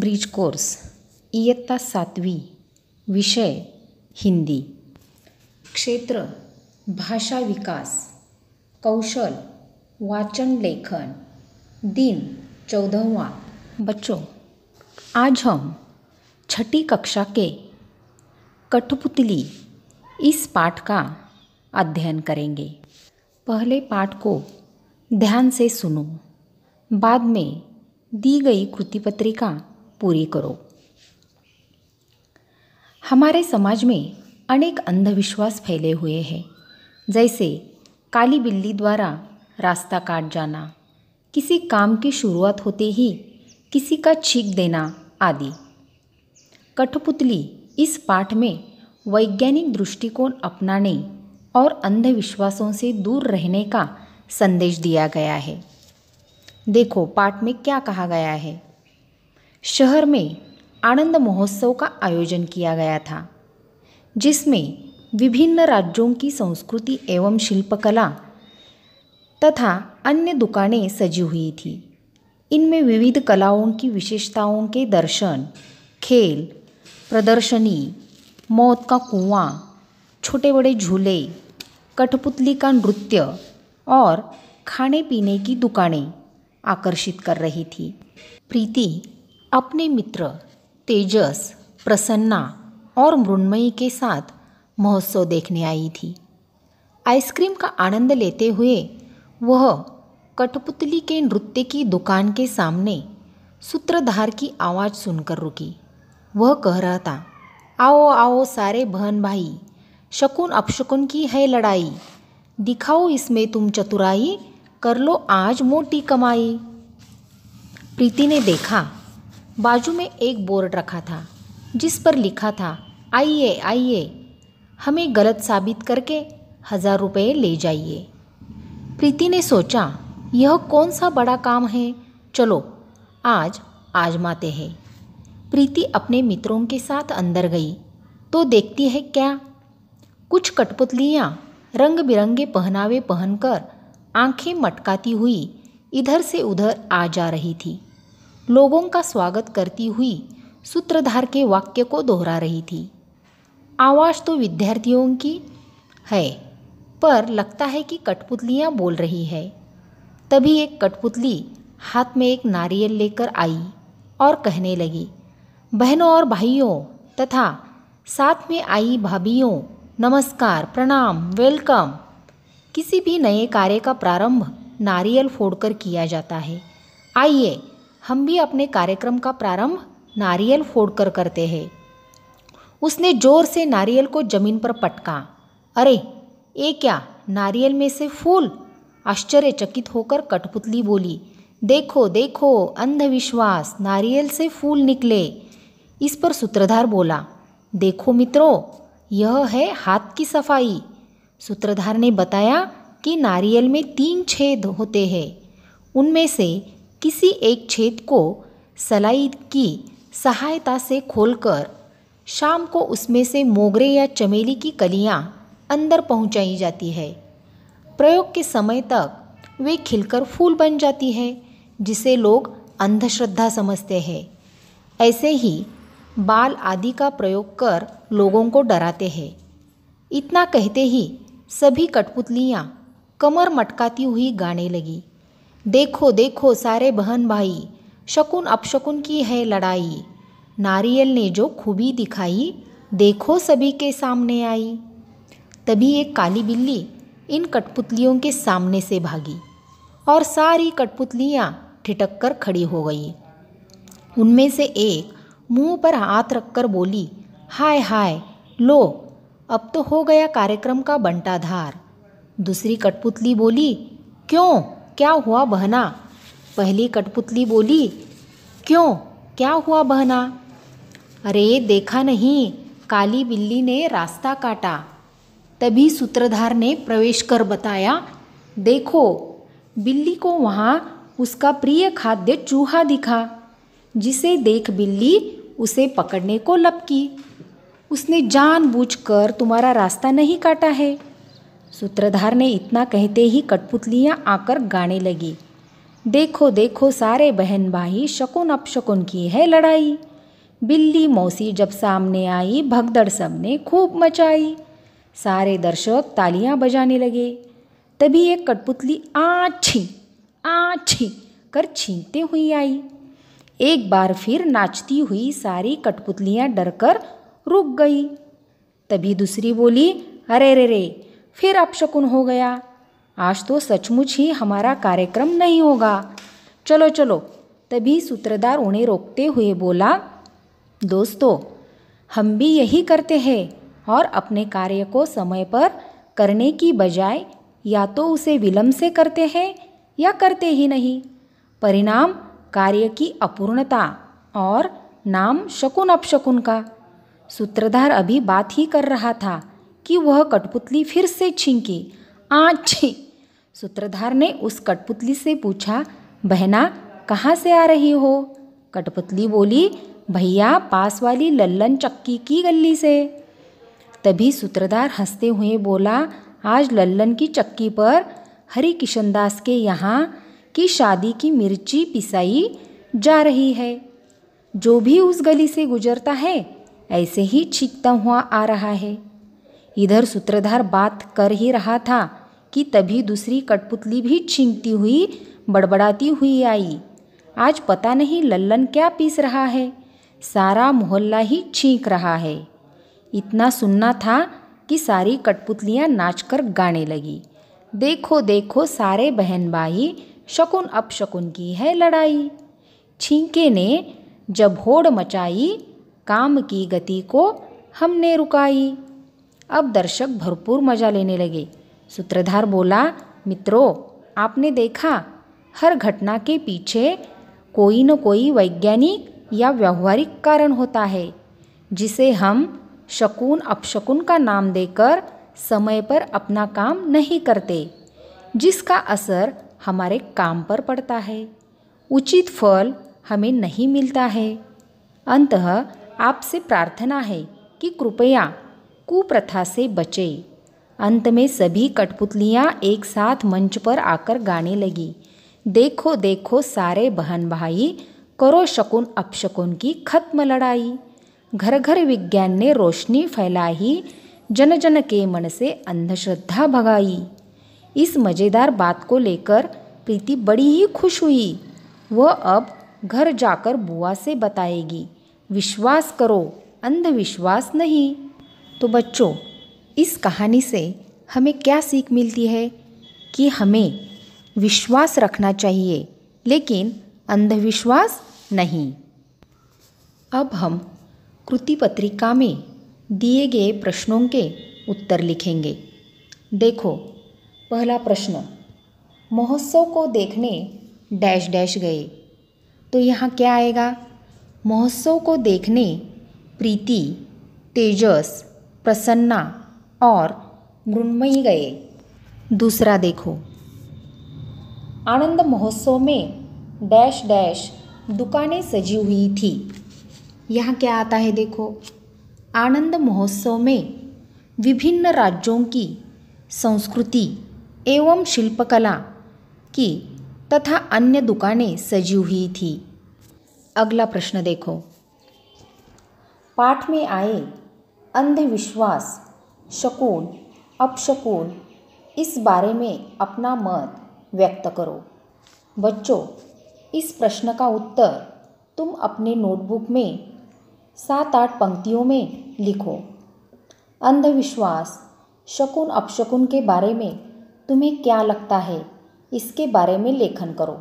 Bridge course इयत्ता 7वी, विषय हिंदी। क्षेत्र भाषा विकास, कौशल वाचन लेखन, दिन 14वां। बच्चों, आज हम छठी कक्षा के कठपुतली इस पाठ का अध्ययन करेंगे। पहले पाठ को ध्यान से सुनो, बाद में दी गई कृति पत्रिका पूरी करो। हमारे समाज में अनेक अंधविश्वास फैले हुए हैं, जैसे काली बिल्ली द्वारा रास्ता काट जाना, किसी काम की शुरुआत होते ही किसी का छींक देना आदि। कठपुतली इस पाठ में वैज्ञानिक दृष्टिकोण अपनाने और अंधविश्वासों से दूर रहने का संदेश दिया गया है। देखो पाठ में क्या कहा गया है। शहर में आनंद महोत्सव का आयोजन किया गया था, जिसमें विभिन्न राज्यों की संस्कृति एवं शिल्पकला तथा अन्य दुकानें सजी हुई थी। इनमें विविध कलाओं की विशेषताओं के दर्शन, खेल, प्रदर्शनी, मौत का कुआं, छोटे बड़े झूले, कठपुतली का नृत्य और खाने पीने की दुकानें आकर्षित कर रही थी। प्रीति अपने मित्र तेजस, प्रसन्ना और मृण्मयी के साथ महोत्सव देखने आई थी। आइसक्रीम का आनंद लेते हुए वह कठपुतली के नृत्य की दुकान के सामने सूत्रधार की आवाज़ सुनकर रुकी। वह कह रहा था, आओ आओ सारे बहन भाई, शकुन अपशकुन की है लड़ाई, दिखाओ इसमें तुम चतुराई, कर लो आज मोटी कमाई। प्रीति ने देखा, बाजू में एक बोर्ड रखा था जिस पर लिखा था, आइए आइए, हमें गलत साबित करके 1000 रुपये ले जाइए। प्रीति ने सोचा, यह कौन सा बड़ा काम है, चलो आज आजमाते हैं। प्रीति अपने मित्रों के साथ अंदर गई तो देखती है क्या, कुछ कठपुतलियाँ रंग बिरंगे पहनावे पहनकर आंखें मटकाती हुई इधर से उधर आ जा रही थी। लोगों का स्वागत करती हुई सूत्रधार के वाक्य को दोहरा रही थी। आवाज़ तो विद्यार्थियों की है, पर लगता है कि कठपुतलियाँ बोल रही है। तभी एक कठपुतली हाथ में एक नारियल लेकर आई और कहने लगी, बहनों और भाइयों तथा साथ में आई भाभियों, नमस्कार, प्रणाम, वेलकम। किसी भी नए कार्य का प्रारंभ नारियल फोड़कर किया जाता है। आइए हम भी अपने कार्यक्रम का प्रारंभ नारियल फोड़कर करते हैं। उसने जोर से नारियल को जमीन पर पटका। अरे ये क्या, नारियल में से फूल? आश्चर्यचकित होकर कठपुतली बोली, देखो देखो, अंधविश्वास, नारियल से फूल निकले। इस पर सूत्रधार बोला, देखो मित्रों, यह है हाथ की सफाई। सूत्रधार ने बताया कि नारियल में 3 छेद होते हैं। उनमें से किसी एक छेद को सलाई की सहायता से खोलकर शाम को उसमें से मोगरे या चमेली की कलियां अंदर पहुंचाई जाती है। प्रयोग के समय तक वे खिलकर फूल बन जाती है, जिसे लोग अंधश्रद्धा समझते हैं। ऐसे ही बाल आदि का प्रयोग कर लोगों को डराते हैं। इतना कहते ही सभी कठपुतलियाँ कमर मटकाती हुई गाने लगी, देखो देखो सारे बहन भाई, शकुन अपशकुन की है लड़ाई, नारियल ने जो खूबी दिखाई, देखो सभी के सामने आई। तभी एक काली बिल्ली इन कठपुतलियों के सामने से भागी और सारी कठपुतलियाँ ठिठक कर खड़ी हो गई। उनमें से एक मुंह पर हाथ रखकर बोली, हाय हाय, लो अब तो हो गया कार्यक्रम का बंटाधार। दूसरी कठपुतली बोली, क्यों, क्या हुआ बहना? पहली कठपुतली बोली, क्यों, क्या हुआ बहना? अरे देखा नहीं, काली बिल्ली ने रास्ता काटा। तभी सूत्रधार ने प्रवेश कर बताया, देखो बिल्ली को वहाँ उसका प्रिय खाद्य चूहा दिखा, जिसे देख बिल्ली उसे पकड़ने को लपकी। उसने जानबूझकर तुम्हारा रास्ता नहीं काटा है। सूत्रधार ने इतना कहते ही कठपुतलियाँ आकर गाने लगी, देखो देखो सारे बहन भाई, शकुन अपशकुन की है लड़ाई। बिल्ली मौसी जब सामने आई, भगदड़ सबने खूब मचाई। सारे दर्शक तालियां बजाने लगे। तभी एक कठपुतली आछी कर छींकते हुई आई। एक बार फिर नाचती हुई सारी कठपुतलियां डरकर रुक गई। तभी दूसरी बोली, अरे रे रे, फिर अपशकुन हो गया। आज तो सचमुच ही हमारा कार्यक्रम नहीं होगा। चलो चलो। तभी सूत्रधार उन्हें रोकते हुए बोला, दोस्तों, हम भी यही करते हैं और अपने कार्य को समय पर करने की बजाय या तो उसे विलंब से करते हैं या करते ही नहीं। परिणाम कार्य की अपूर्णता और नाम शकुन अपशकुन का। सूत्रधार अभी बात ही कर रहा था कि वह कठपुतली फिर से छींकी, आछी। सूत्रधार ने उस कठपुतली से पूछा, बहना कहाँ से आ रही हो? कठपुतली बोली, भैया पास वाली लल्लन चक्की की गली से। तभी सूत्रधार हंसते हुए बोला, आज लल्लन की चक्की पर हरि किशनदास के यहाँ की शादी की मिर्ची पिसाई जा रही है। जो भी उस गली से गुजरता है ऐसे ही छींकता हुआ आ रहा है। इधर सूत्रधार बात कर ही रहा था कि तभी दूसरी कठपुतली भी छींकती हुई बड़बड़ाती हुई आई। आज पता नहीं लल्लन क्या पीस रहा है, सारा मोहल्ला ही छींक रहा है। इतना सुनना था कि सारी कठपुतलियां नाचकर गाने लगी, देखो देखो सारे बहन भाई, शकुन अपशकुन की है लड़ाई। छींके ने जब होड़ मचाई, काम की गति को हमने रुकाई। अब दर्शक भरपूर मजा लेने लगे। सूत्रधार बोला, मित्रों, आपने देखा हर घटना के पीछे कोई न कोई वैज्ञानिक या व्यवहारिक कारण होता है, जिसे हम शकुन अपशकुन का नाम देकर समय पर अपना काम नहीं करते, जिसका असर हमारे काम पर पड़ता है, उचित फल हमें नहीं मिलता है। अंततः आपसे प्रार्थना है कि कृपया कुप्रथा से बचें। अंत में सभी कठपुतलियां एक साथ मंच पर आकर गाने लगी, देखो देखो सारे बहन भाई, करो शकुन अपशकुन की खत्म लड़ाई। घर घर विज्ञान ने रोशनी फैलाई, जन जन के मन से अंधश्रद्धा भगाई। इस मज़ेदार बात को लेकर प्रीति बड़ी ही खुश हुई। वह अब घर जाकर बुआ से बताएगी, विश्वास करो, अंधविश्वास नहीं। तो बच्चों, इस कहानी से हमें क्या सीख मिलती है? कि हमें विश्वास रखना चाहिए, लेकिन अंधविश्वास नहीं। अब हम कृति पत्रिका में दिए गए प्रश्नों के उत्तर लिखेंगे। देखो, पहला प्रश्न, महोत्सव को देखने डैश डैश गए। तो यहाँ क्या आएगा? महोत्सव को देखने प्रीति, तेजस, प्रसन्ना और मृण्मयी गए। दूसरा देखो, आनंद महोत्सव में डैश डैश दुकानें सजी हुई थी। यहाँ क्या आता है? देखो, आनंद महोत्सव में विभिन्न राज्यों की संस्कृति एवं शिल्पकला की तथा अन्य दुकानें सजी हुई थी। अगला प्रश्न देखो, पाठ में आए अंधविश्वास, शकुन, अपशकुन, इस बारे में अपना मत व्यक्त करो। बच्चों, इस प्रश्न का उत्तर तुम अपने नोटबुक में 7-8 पंक्तियों में लिखो। अंधविश्वास, शकुन अपशकुन के बारे में तुम्हें क्या लगता है, इसके बारे में लेखन करो।